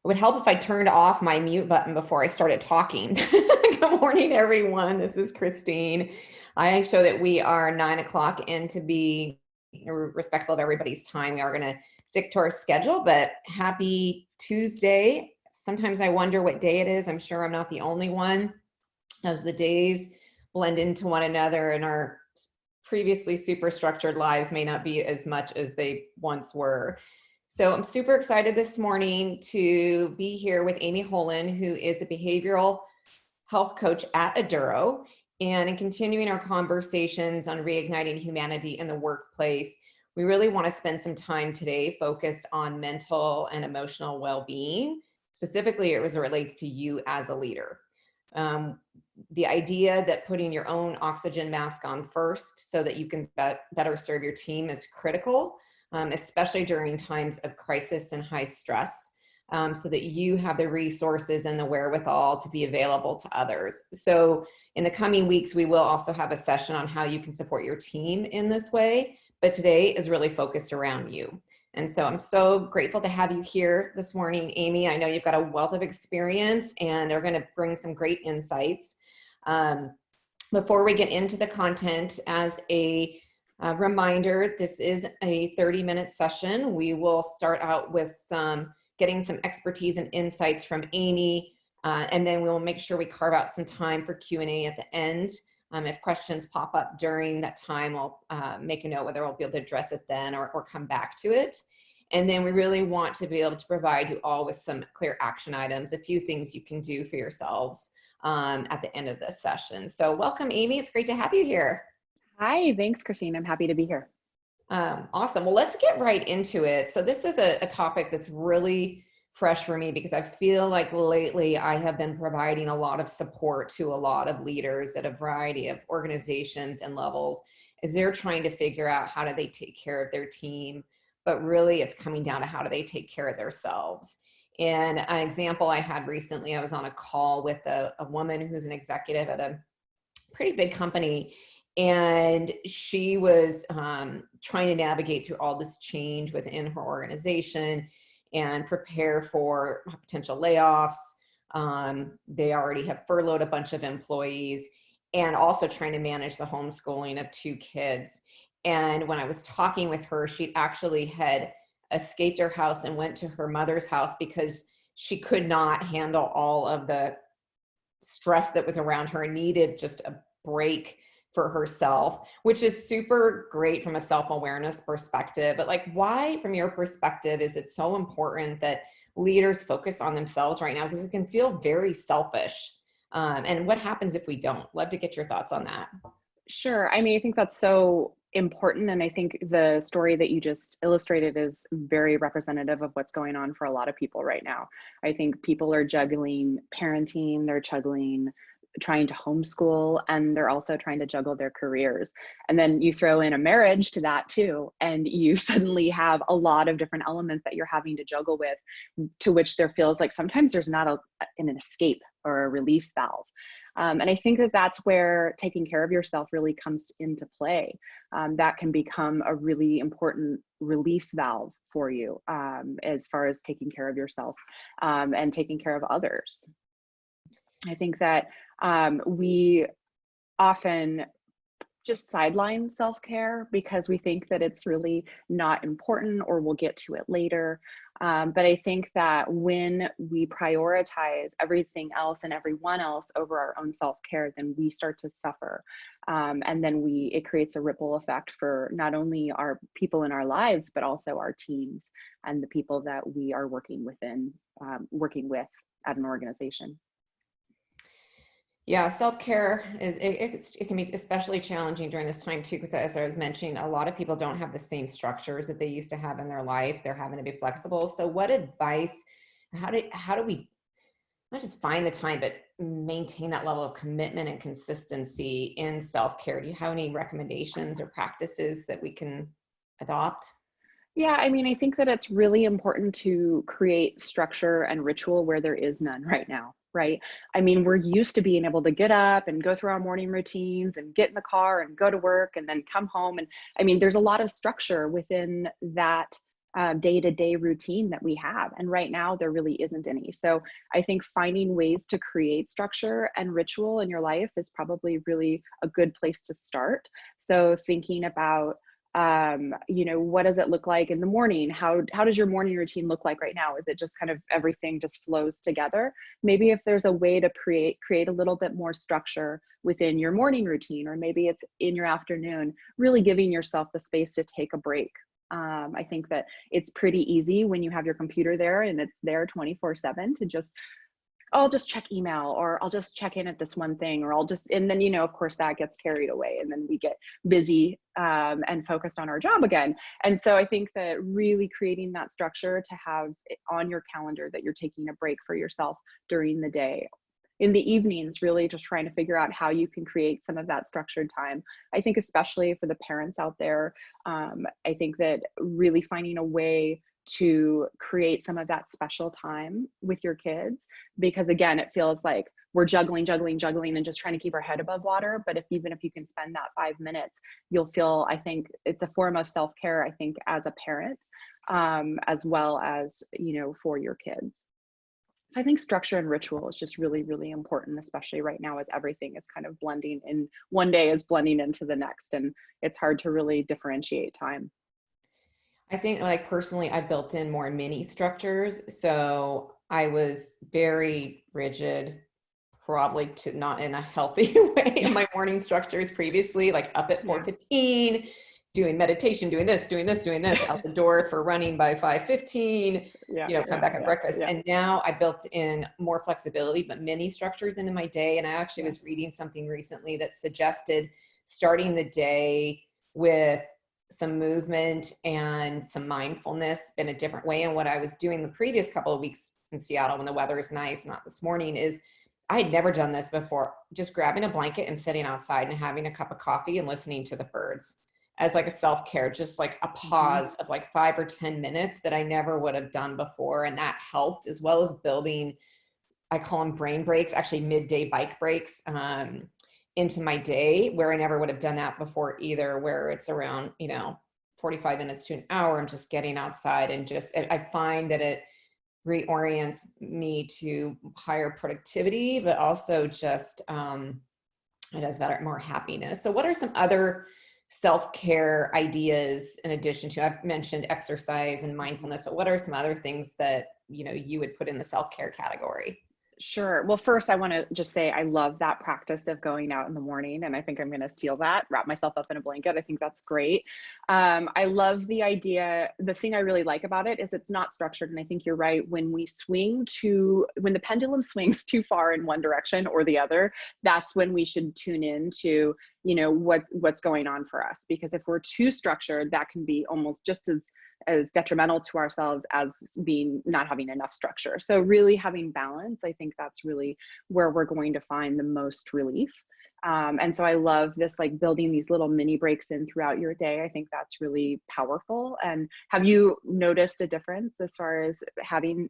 would help if I turned off my mute button before I started talking. Good morning, everyone. This is Christine. I show that we are 9 o'clock in to be respectful of everybody's time. We are going to stick to our schedule, but happy Tuesday. Sometimes I wonder what day it is. I'm sure I'm not the only one, as the days blend into one another and our previously super structured lives may not be as much as they once were. So I'm super excited this morning to be here with Amy Holland, who is a behavioral health coach at Aduro. And in continuing our conversations on reigniting humanity in the workplace, we really want to spend some time today focused on mental and emotional well-being, specifically as it relates to you as a leader. The idea that putting your own oxygen mask on first so that you can better serve your team is critical, especially during times of crisis and high stress, so that you have the resources and the wherewithal to be available to others. So in the coming weeks, we will also have a session on how you can support your team in this way, but today is really focused around you. And so I'm so grateful to have you here this morning, Amy. I know you've got a wealth of experience and are going to bring some great insights. Before we get into the content, as a reminder, this is a 30-minute session. We will start out with getting some expertise and insights from Amy, and then we'll make sure we carve out some time for Q&A at the end. If questions pop up during that time, I'll make a note whether we'll be able to address it then or come back to it. And then we really want to be able to provide you all with some clear action items, a few things you can do for yourselves at the end of this session. So welcome, Amy. It's great to have you here. Hi, thanks, Christine. I'm happy to be here. Awesome. Well, let's get right into it. So this is a topic that's really fresh for me because I feel like lately I have been providing a lot of support to a lot of leaders at a variety of organizations and levels as they're trying to figure out how do they take care of their team, but really it's coming down to how do they take care of themselves. And an example I had recently, I was on a call with a woman who's an executive at a pretty big company, and she was trying to navigate through all this change within her organization and prepare for potential layoffs. They already have furloughed a bunch of employees and also trying to manage the homeschooling of 2 kids. And when I was talking with her, she actually had escaped her house and went to her mother's house because she could not handle all of the stress that was around her and needed just a break for herself, which is super great from a self-awareness perspective. But like, why, from your perspective, is it so important that leaders focus on themselves right now? Because it can feel very selfish. And what happens if we don't? Love to get your thoughts on that. Sure. I mean, I think that's so important. And I think the story that you just illustrated is very representative of what's going on for a lot of people right now. I think people are juggling parenting, they're juggling trying to homeschool, and they're also trying to juggle their careers. And then you throw in a marriage to that too, and you suddenly have a lot of different elements that you're having to juggle with, to which there feels like sometimes there's not an escape or a release valve. And I think that that's where taking care of yourself really comes into play. That can become a really important release valve for you, as far as taking care of yourself and taking care of others. I think that we often just sideline self-care because we think that it's really not important or we'll get to it later. But I think that when we prioritize everything else and everyone else over our own self-care, then we start to suffer. And then it creates a ripple effect for not only our people in our lives, but also our teams and the people that we are working with at an organization. Yeah, self-care it can be especially challenging during this time too, because as I was mentioning, a lot of people don't have the same structures that they used to have in their life. They're having to be flexible. So what advice, how do we not just find the time, but maintain that level of commitment and consistency in self-care? Do you have any recommendations or practices that we can adopt? Yeah, I mean, I think that it's really important to create structure and ritual where there is none right now, right? I mean, we're used to being able to get up and go through our morning routines and get in the car and go to work and then come home. And I mean, there's a lot of structure within that day-to-day routine that we have. And right now there really isn't any. So I think finding ways to create structure and ritual in your life is probably really a good place to start. So thinking about, what does it look like in the morning? How does your morning routine look like right now? Is it just kind of everything just flows together? Maybe if there's a way to create a little bit more structure within your morning routine, or maybe it's in your afternoon, really giving yourself the space to take a break. I think that it's pretty easy when you have your computer there and it's there 24/7 to just, I'll just check email, or I'll just check in at this one thing, or I'll just, and then, of course that gets carried away and then we get busy and focused on our job again. And so I think that really creating that structure to have it on your calendar that you're taking a break for yourself during the day. In the evenings, really just trying to figure out how you can create some of that structured time. I think especially for the parents out there, I think that really finding a way to create some of that special time with your kids, because again, it feels like we're juggling and just trying to keep our head above water. But even if you can spend that 5 minutes, you'll feel, I think it's a form of self-care, I think, as a parent, as well as, for your kids. So I think structure and ritual is just really, really important, especially right now as everything is kind of blending in. One day is blending into the next, and it's hard to really differentiate time. I think, like, personally, I built in more mini structures. So I was very rigid, probably to not in a healthy way, in my morning structures previously, like up at Yeah. 4:15, doing meditation, doing this, out the door for running by 5:15, Yeah. come Yeah. back at Yeah. breakfast. Yeah. And now I built in more flexibility, but mini structures into my day. And I actually Yeah. was reading something recently that suggested starting the day with some movement and some mindfulness in a different way. And what I was doing the previous couple of weeks in Seattle when the weather is nice, not this morning, is I had never done this before. Just grabbing a blanket and sitting outside and having a cup of coffee and listening to the birds as like a self-care, just like a Mm-hmm. pause of like 5 or 10 minutes that I never would have done before. And that helped, as well as building, I call them brain breaks, actually midday bike breaks, into my day, where I never would have done that before either, where it's around, 45 minutes to an hour. I'm just getting outside, and just, I find that it reorients me to higher productivity, but also just, it has better, more happiness. So what are some other self-care ideas in addition to, I've mentioned exercise and mindfulness, but what are some other things that, you would put in the self-care category? Sure. Well, first, I want to just say I love that practice of going out in the morning. And I think I'm going to steal that, wrap myself up in a blanket. I think that's great. I love the idea. The thing I really like about it is it's not structured. And I think you're right. When the pendulum swings too far in one direction or the other, that's when we should tune in to, what's going on for us. Because if we're too structured, that can be almost just as detrimental to ourselves as being not having enough structure. So really having balance, I think that's really where we're going to find the most relief. And so I love this, like building these little mini breaks in throughout your day. I think that's really powerful. And have you noticed a difference as far as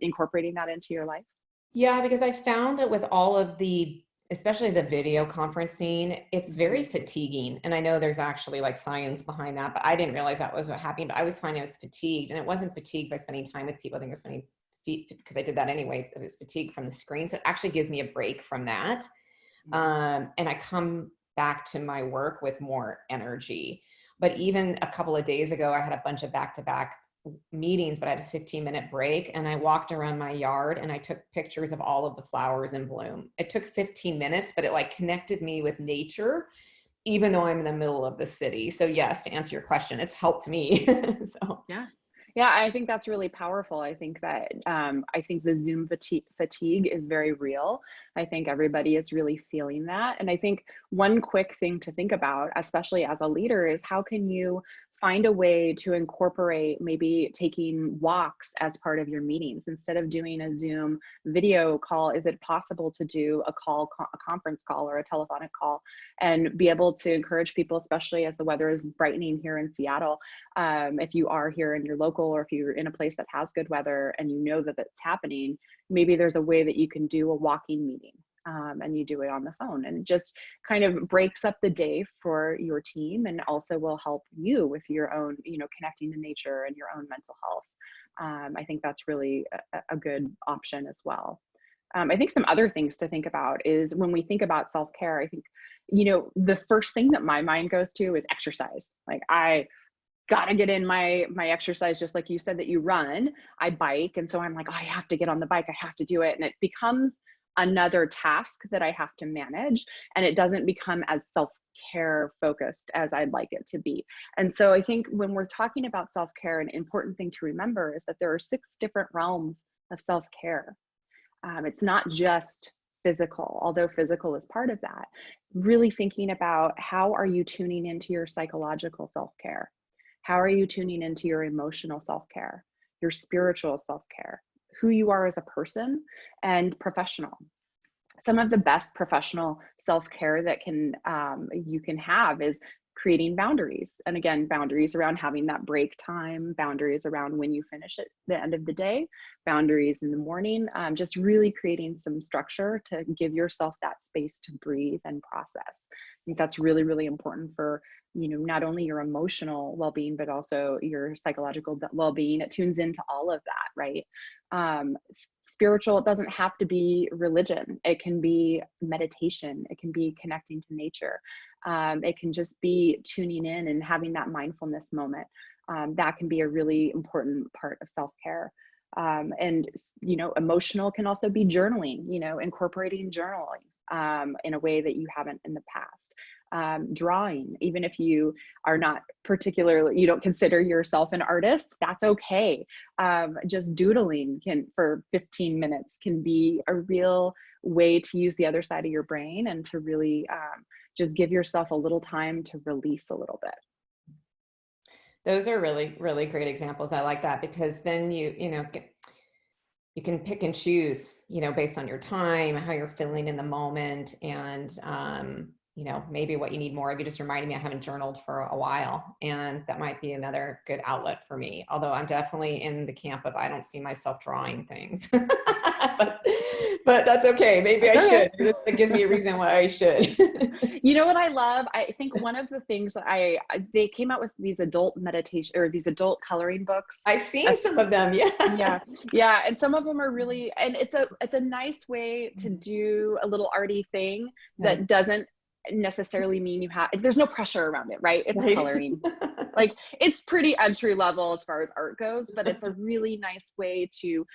incorporating that into your life? Yeah, because I found that with all of the, especially the video conferencing, it's very Mhm. fatiguing. And I know there's actually like science behind that, but I didn't realize that was what happened. But I was finding I was fatigued, and it wasn't fatigue by spending time with people. I think it was spending feet, because I did that anyway. It was fatigue from the screen. So it actually gives me a break from that. Mhm. And I come back to my work with more energy. But even a couple of days ago, I had a bunch of back-to-back meetings, but I had a 15-minute break, and I walked around my yard and I took pictures of all of the flowers in bloom. It took 15 minutes, but it like connected me with nature, even though I'm in the middle of the city. So yes, to answer your question, it's helped me. So Yeah. Yeah, I think that's really powerful. I think that I think the Zoom fatigue is very real. I think everybody is really feeling that. And I think one quick thing to think about, especially as a leader, is how can you find a way to incorporate maybe taking walks as part of your meetings instead of doing a Zoom video call? Is it possible to do a conference call or a telephonic call, and be able to encourage people, especially as the weather is brightening here in Seattle? If you are here in your local, or if you're in a place that has good weather and you know that it's happening, maybe there's a way that you can do a walking meeting. and you do it on the phone, and it just kind of breaks up the day for your team, and also will help you with your own, connecting to nature and your own mental health. I think that's really a good option as well. I think some other things to think about is when we think about self-care, I think, the first thing that my mind goes to is exercise. Like, I gotta get in my exercise, just like you said that you run. I bike, and so I'm like, oh, I have to get on the bike. I have to do it, and it becomes another task that I have to manage, and it doesn't become as self-care focused as I'd like it to be. And so I think when we're talking about self-care, an important thing to remember is that there are 6 different realms of self-care. It's not just physical, although physical is part of that. Really thinking about, how are you tuning into your psychological self-care? How are you tuning into your emotional self-care, your spiritual self-care, who you are as a person, and professional? Some of the best professional self-care that you can have is creating boundaries. And again, boundaries around having that break time, boundaries around when you finish at the end of the day, boundaries in the morning, just really creating some structure to give yourself that space to breathe and process. I think that's really, really important for, not only your emotional well-being, but also your psychological well-being. It tunes into all of that, right? Spiritual, it doesn't have to be religion. It can be meditation. It can be connecting to nature. It can just be tuning in and having that mindfulness moment. That can be a really important part of self-care. And, emotional can also be journaling, incorporating journaling in a way that you haven't in the past. Drawing, even if you are not particularly, you don't consider yourself an artist, that's okay. Just doodling for 15 minutes can be a real way to use the other side of your brain, and to really just give yourself a little time to release a little bit. Those are really, really great examples. I like that, because then you can pick and choose, based on your time, how you're feeling in the moment, and maybe what you need more of. You just reminded me I haven't journaled for a while, and that might be another good outlet for me. Although I'm definitely in the camp of, I don't see myself drawing things, but that's okay. Maybe I should. It gives me a reason why I should. You know what I love? I think one of the things that they came out with these adult meditation, or these adult coloring books. I've seen some of them. Yeah. Yeah. And some of them are really, and it's a nice way to do a little arty thing that doesn't necessarily mean there's no pressure around it, right? It's coloring. Like, it's pretty entry level as far as art goes, but it's a really nice way to,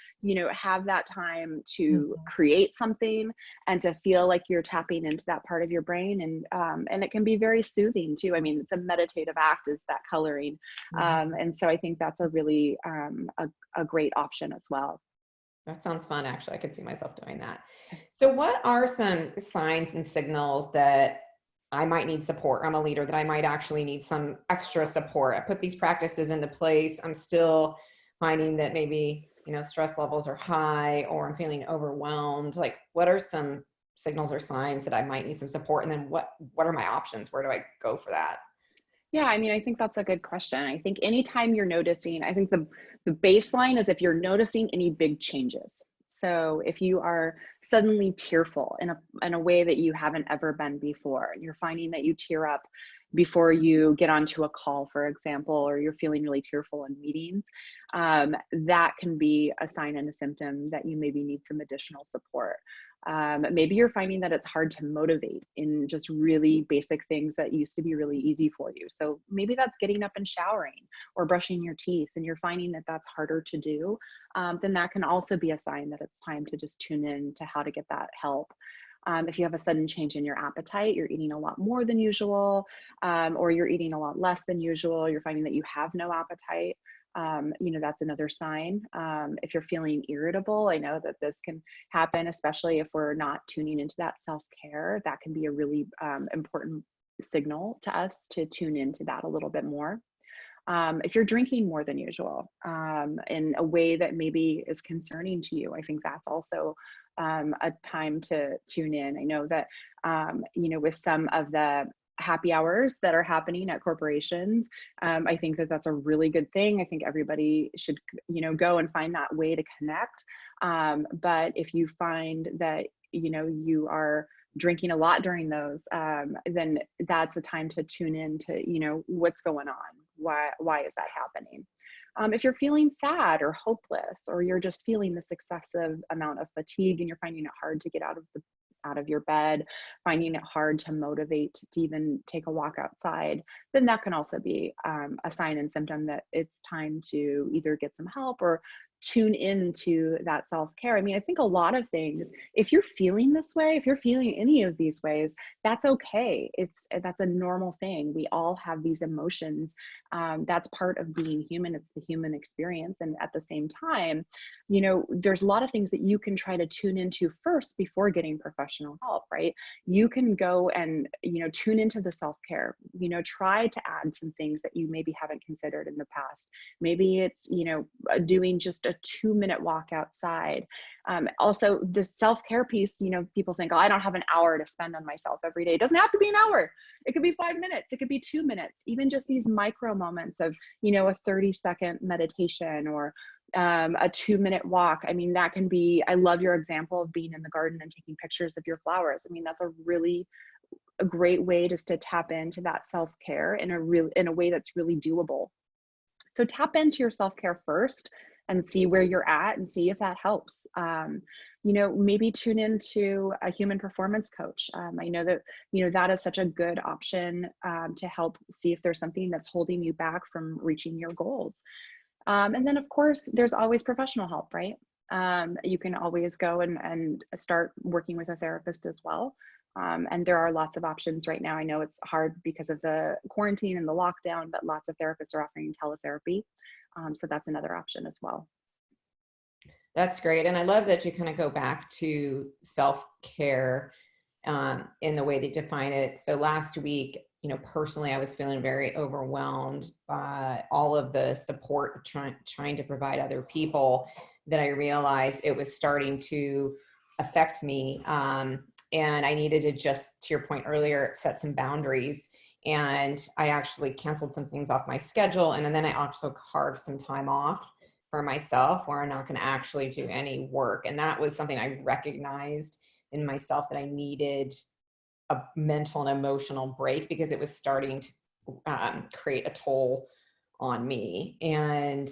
have that time to create something, and to feel like you're tapping into that part of your brain. And it can be very soothing too. I mean, it's a meditative act, is that coloring. And so I think that's a really, a great option as well. That sounds fun. Actually, I could see myself doing that. So what are some signs and signals that I might need support? I'm a leader, that I might actually need some extra support. I put these practices into place. I'm still finding that maybe, stress levels are high, or I'm feeling overwhelmed. Like, what are some signals or signs that I might need some support? And then what are my options? Where do I go for that? Yeah, I mean, I think that's a good question. I think anytime you're noticing, I think the baseline is if you're noticing any big changes. So if you are suddenly tearful in a way that you haven't ever been before, you're finding that you tear up before you get onto a call, for example, or you're feeling really tearful in meetings, that can be a sign and a symptom that you maybe need some additional support. Maybe you're finding that it's hard to motivate in just really basic things that used to be really easy for you. So maybe that's getting up and showering or brushing your teeth, and you're finding that that's harder to do. Then that can also be a sign that it's time to just tune in to how to get that help. If you have a sudden change in your appetite, you're eating a lot more than usual, or you're eating a lot less than usual, you're finding that you have no appetite. That's another sign. If you're feeling irritable, I know that this can happen, especially if we're not tuning into that self-care. That can be a really important signal to us to tune into that a little bit more. If you're drinking more than usual in a way that maybe is concerning to you, I think that's also a time to tune in. I know that, with some of the happy hours that are happening at corporations. I think that that's a really good thing. I think everybody should, go and find that way to connect. But if you find that, you are drinking a lot during those, then that's a time to tune in to, what's going on. Why is that happening? If you're feeling sad or hopeless, or you're just feeling this excessive amount of fatigue and you're finding it hard to get out of your bed, finding it hard to motivate to even take a walk outside, then that can also be a sign and symptom that it's time to either get some help or tune into that self-care. I mean, I think a lot of things, if you're feeling this way, if you're feeling any of these ways, that's okay. That's a normal thing. We all have these emotions. That's part of being human. It's the human experience. And at the same time, there's a lot of things that you can try to tune into first before getting professional help, right? You can go and, tune into the self-care, try to add some things that you maybe haven't considered in the past. Maybe it's, doing just a 2-minute walk outside. Also the self-care piece, people think, oh, I don't have an hour to spend on myself every day. It doesn't have to be an hour. It could be 5 minutes. It could be 2 minutes, even just these micro moments of, a 30-second meditation or a 2-minute walk. I mean, that can be, I love your example of being in the garden and taking pictures of your flowers. I mean, that's a great way just to tap into that self-care in a way that's really doable. So tap into your self-care first and see where you're at and see if that helps. Maybe tune into a human performance coach. I know that, that is such a good option to help see if there's something that's holding you back from reaching your goals. And then of course, there's always professional help, right? You can always go and start working with a therapist as well. And there are lots of options right now. I know it's hard because of the quarantine and the lockdown, but lots of therapists are offering teletherapy. So that's another option as well. That's great. And I love that you kind of go back to self-care in the way they define it. So last week, personally, I was feeling very overwhelmed by all of the support trying to provide other people, that I realized it was starting to affect me. And I needed to, just to your point earlier, set some boundaries. And I actually canceled some things off my schedule. And then I also carved some time off for myself where I'm not going to actually do any work. And that was something I recognized in myself, that I needed a mental and emotional break, because it was starting to create a toll on me. And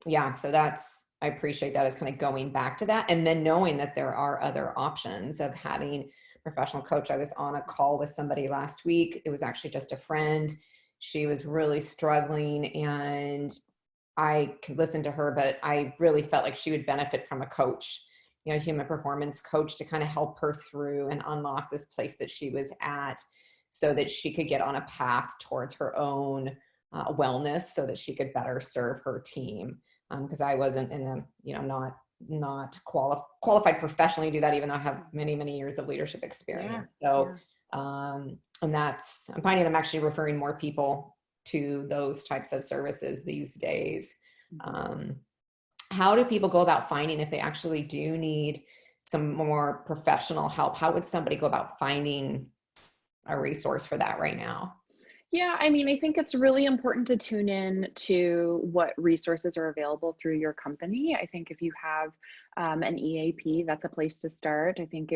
yeah, so I appreciate that, as kind of going back to that. And then knowing that there are other options of having a professional coach. I was on a call with somebody last week. It was actually just a friend. She was really struggling, and I could listen to her, but I really felt like she would benefit from a coach, a human performance coach, to kind of help her through and unlock this place that she was at, so that she could get on a path towards her own wellness, so that she could better serve her team. Because I wasn't in a, not qualified professionally to do that, even though I have many, many years of leadership experience. Yeah, So, yeah. and I'm finding I'm actually referring more people to those types of services these days. How do people go about finding, if they actually do need some more professional help? How would somebody go about finding a resource for that right now? Yeah, I mean, I think it's really important to tune in to what resources are available through your company. I think if you have an EAP, that's a place to start. I think,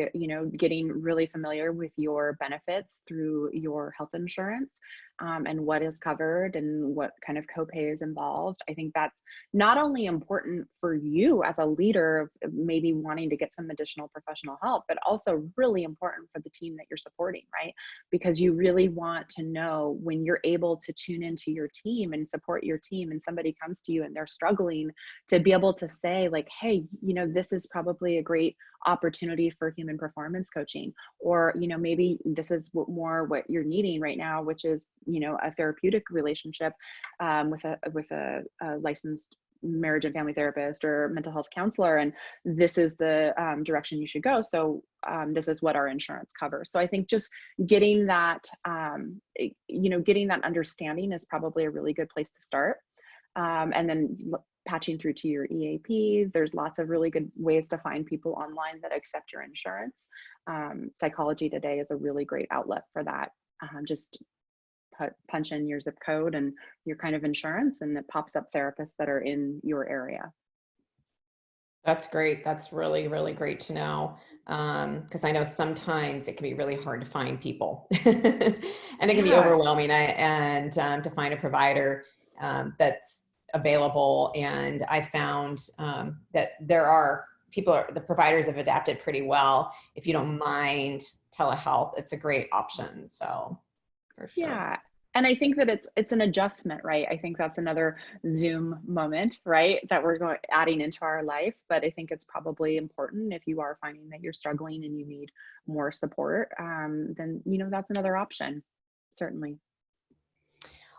getting really familiar with your benefits through your health insurance, and what is covered and what kind of copay is involved. I think that's not only important for you as a leader, of maybe wanting to get some additional professional help, but also really important for the team that you're supporting, right? Because you really want to know, when you're able to tune into your team and support your team, and somebody comes to you and they're struggling, to be able to say like, hey, this is probably a great opportunity for human performance coaching, or maybe this is what you're needing right now, which is a therapeutic relationship with a licensed marriage and family therapist or mental health counselor, and this is the direction you should go. So this is what our insurance covers. So I think just getting that getting that understanding is probably a really good place to start. And then patching through to your EAP. There's lots of really good ways to find people online that accept your insurance. Psychology Today is a really great outlet for that. just punch in your zip code and your kind of insurance, and it pops up therapists that are in your area. That's great. That's really, really great to know. Because I know sometimes it can be really hard to find people, and it can be Yeah, overwhelming. To find a provider that's available. And I found that the providers have adapted pretty well. If you don't mind telehealth, it's a great option. So for sure. yeah. And I think that it's an adjustment, right? I think that's another Zoom moment, right? That we're adding into our life. But I think it's probably important if you are finding that you're struggling and you need more support, then that's another option, certainly.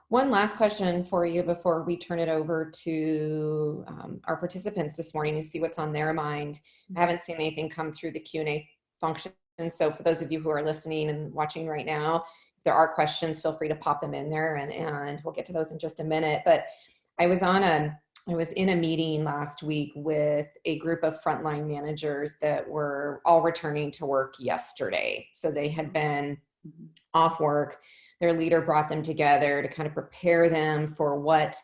One last question for you before we turn it over to our participants this morning to see what's on their mind. I haven't seen anything come through the Q&A function. So for those of you who are listening and watching right now, if there are questions, feel free to pop them in there, and we'll get to those in just a minute. But I was in a meeting last week with a group of frontline managers that were all returning to work yesterday. So they had been off work. Their leader brought them together to kind of prepare them for what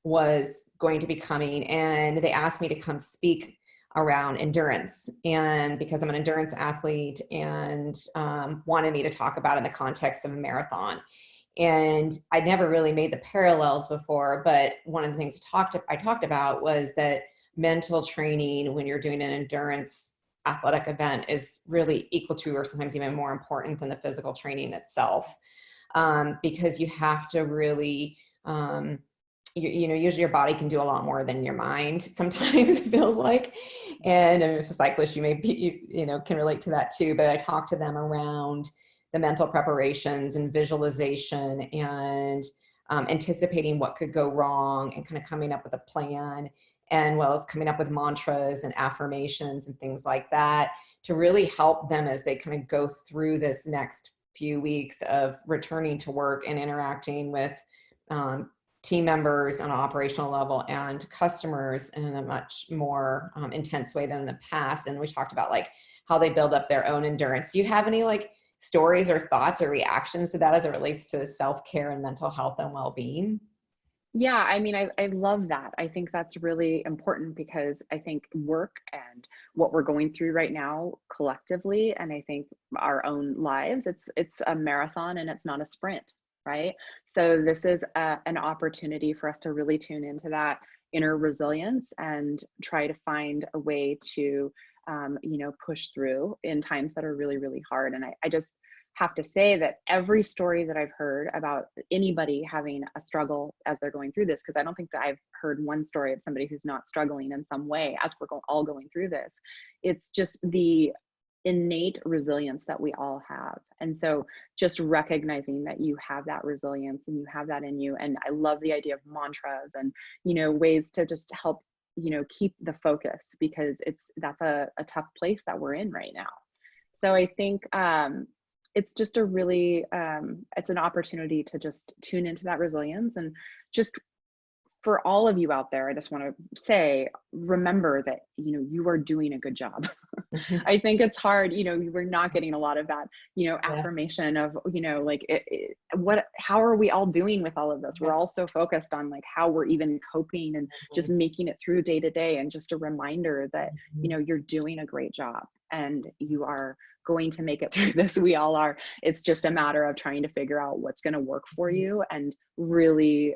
was going to be coming. And they asked me to come speak around endurance. And because I'm an endurance athlete, and wanted me to talk about it in the context of a marathon. And I never really made the parallels before, but one of the things I talked about was that mental training when you're doing an endurance athletic event is really equal to, or sometimes even more important than, the physical training itself. Because you have to really, usually your body can do a lot more than your mind. Sometimes it feels like, and if a cyclist, you may be, can relate to that too. But I talked to them around the mental preparations and visualization, and anticipating what could go wrong, and kind of coming up with a plan, and well as coming up with mantras and affirmations and things like that, to really help them as they kind of go through this next few weeks of returning to work and interacting with team members on an operational level and customers in a much more intense way than in the past. And we talked about like how they build up their own endurance. Do you have any like stories or thoughts or reactions to that as it relates to self-care and mental health and well-being? Yeah, I mean, I love that. I think that's really important because I think work and what we're going through right now collectively, and I think our own lives, it's a marathon and it's not a sprint, right? So this is an opportunity for us to really tune into that inner resilience and try to find a way to, push through in times that are really, really hard. And I just have to say that every story that I've heard about anybody having a struggle as they're going through this, because I don't think that I've heard one story of somebody who's not struggling in some way as we're all going through this. It's just the innate resilience that we all have. And so just recognizing that you have that resilience and you have that in you. And I love the idea of mantras and, ways to just help, keep the focus, because that's a tough place that we're in right now. So I think, it's just a really it's an opportunity to just tune into that resilience. And just for all of you out there, I just want to say, remember that you are doing a good job. I think it's hard, we're not getting a lot of that, Yeah. affirmation of, like how are we all doing with all of this? We're all so focused on like how we're even coping and just making it through day to day. And just a reminder that, you're doing a great job and you are going to make it through this. We all are. It's just a matter of trying to figure out what's going to work for you, and really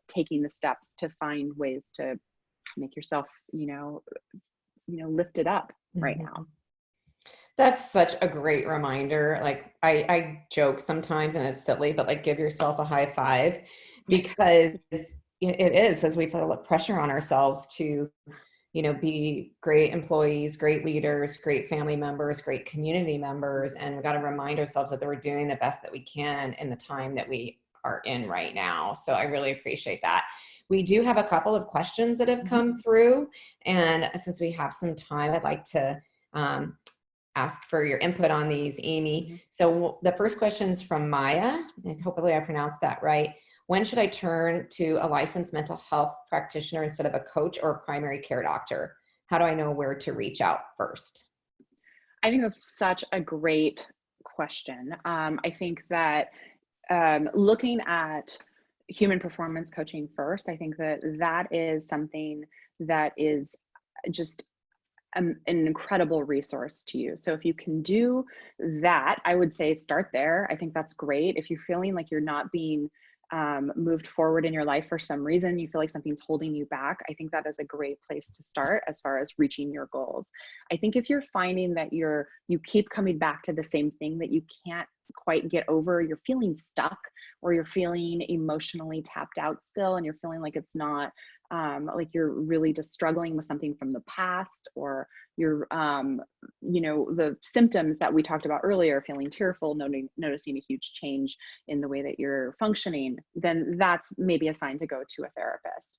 taking the steps to find ways to make yourself, lifted up right now. That's such a great reminder. Like I joke sometimes, and it's silly, but like give yourself a high five, because it is, as we put a lot of pressure on ourselves to, be great employees, great leaders, great family members, great community members. And we got to remind ourselves that we're doing the best that we can in the time that we are in right now. So I really appreciate that. We do have a couple of questions that have come through. And since we have some time, I'd like to ask for your input on these, Amy. So the first question is from Maya. Hopefully I pronounced that right. When should I turn to a licensed mental health practitioner instead of a coach or a primary care doctor? How do I know where to reach out first? I think that's such a great question. I think that looking at human performance coaching first, I think that that is something that is just an incredible resource to you. So if you can do that, I would say start there. I think that's great. If you're feeling like you're not being moved forward in your life for some reason, you feel like something's holding you back, I think that is a great place to start as far as reaching your goals. I think if you're finding that you keep coming back to the same thing that you can't quite get over, you're feeling stuck, or you're feeling emotionally tapped out still, and you're feeling like it's not like you're really just struggling with something from the past, or you're the symptoms that we talked about earlier, feeling tearful, noticing a huge change in the way that you're functioning, then that's maybe a sign to go to a therapist.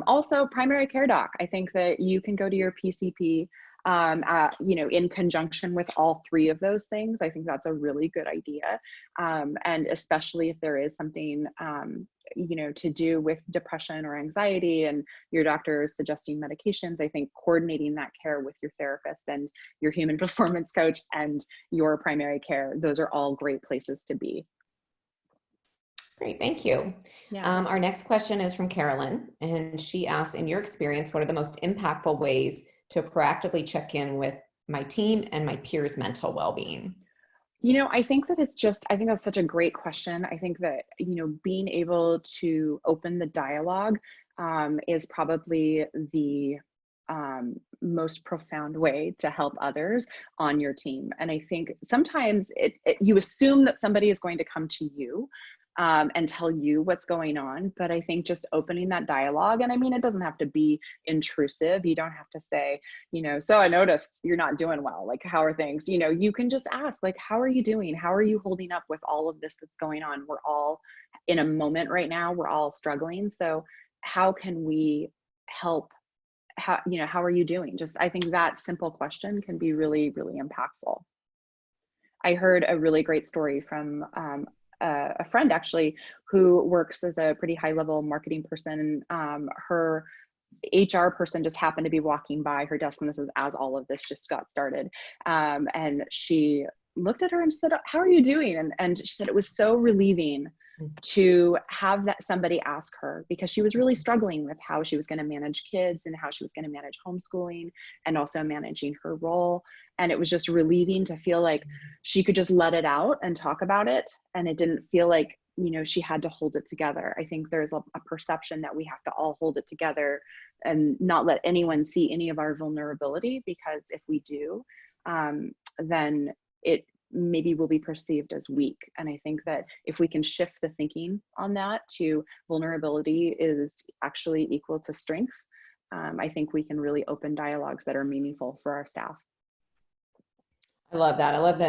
Also, primary care doc. I think that you can go to your PCP in conjunction with all three of those things. I think that's a really good idea. And especially if there is something, to do with depression or anxiety and your doctor is suggesting medications, I think coordinating that care with your therapist and your human performance coach and your primary care, those are all great places to be. Great, thank you. Yeah. Our next question is from Carolyn, and she asks, in your experience, what are the most impactful ways to proactively check in with my team and my peers' mental well-being? I think that's such a great question. I think that, being able to open the dialogue is probably the most profound way to help others on your team. And I think sometimes you assume that somebody is going to come to you and tell you what's going on. But I think just opening that dialogue, and I mean, it doesn't have to be intrusive. You don't have to say, so I noticed you're not doing well. Like, how are things? You can just ask, like, how are you doing? How are you holding up with all of this that's going on? We're all in a moment right now. We're all struggling. So how can we help? How are you doing? Just, I think that simple question can be really, really impactful. I heard a really great story from a friend actually who works as a pretty high level marketing person. Her HR person just happened to be walking by her desk, and this is as all of this just got started. And she looked at her and said, "How are you doing?" And she said it was so relieving to have that somebody ask her, because she was really struggling with how she was going to manage kids and how she was going to manage homeschooling and also managing her role. And it was just relieving to feel like she could just let it out and talk about it. And it didn't feel like, she had to hold it together. I think there's a perception that we have to all hold it together and not let anyone see any of our vulnerability, because if we do, then it maybe will be perceived as weak. And I think that if we can shift the thinking on that to vulnerability is actually equal to strength, I think we can really open dialogues that are meaningful for our staff. I love that. I love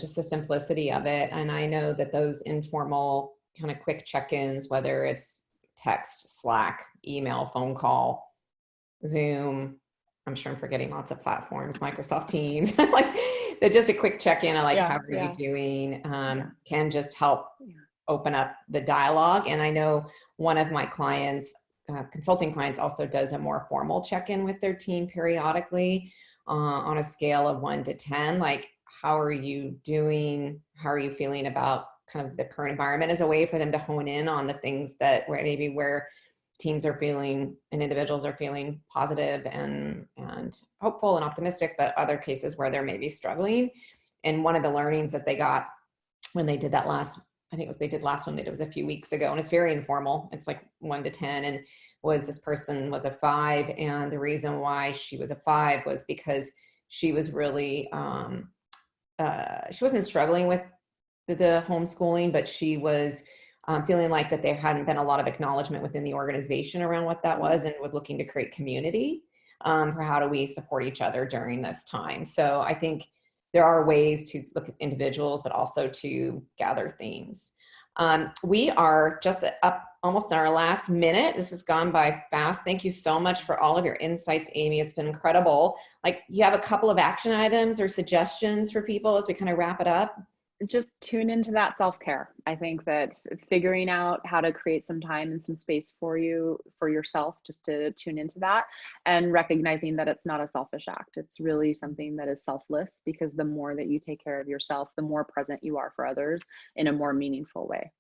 just the simplicity of it. And I know that those informal kind of quick check-ins, whether it's text, Slack, email, phone call, Zoom, I'm sure I'm forgetting lots of platforms, Microsoft Teams, like just a quick check-in, like, how are you doing? Can just help open up the dialogue. And I know one of my clients, consulting clients, also does a more formal check-in with their team periodically on a scale of 1 to 10, like, how are you doing? How are you feeling about kind of the current environment, as a way for them to hone in on the things that where teams are feeling and individuals are feeling positive and hopeful and optimistic, but other cases where they're maybe struggling. And one of the learnings that they got when they did that last one, it was a few weeks ago, and it's very informal. It's like 1 to 10, and this person was a 5. And the reason why she was a 5 was because she was really, she wasn't struggling with the homeschooling, but she was feeling like that there hadn't been a lot of acknowledgement within the organization around what that was, and was looking to create community for how do we support each other during this time. So I think there are ways to look at individuals, but also to gather themes. We are just up almost in our last minute. This has gone by fast. Thank you so much for all of your insights, Amy. It's been incredible. Like, you have a couple of action items or suggestions for people as we kind of wrap it up? just tune into that self-care. I think that figuring out how to create some time and some space for you, for yourself, just to tune into that, and recognizing that it's not a selfish act. It's really something that is selfless, because the more that you take care of yourself, the more present you are for others in a more meaningful way.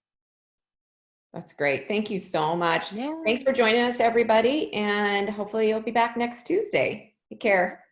That's great. Thank you so much. Yeah. Thanks for joining us, everybody. And hopefully you'll be back next Tuesday. Take care.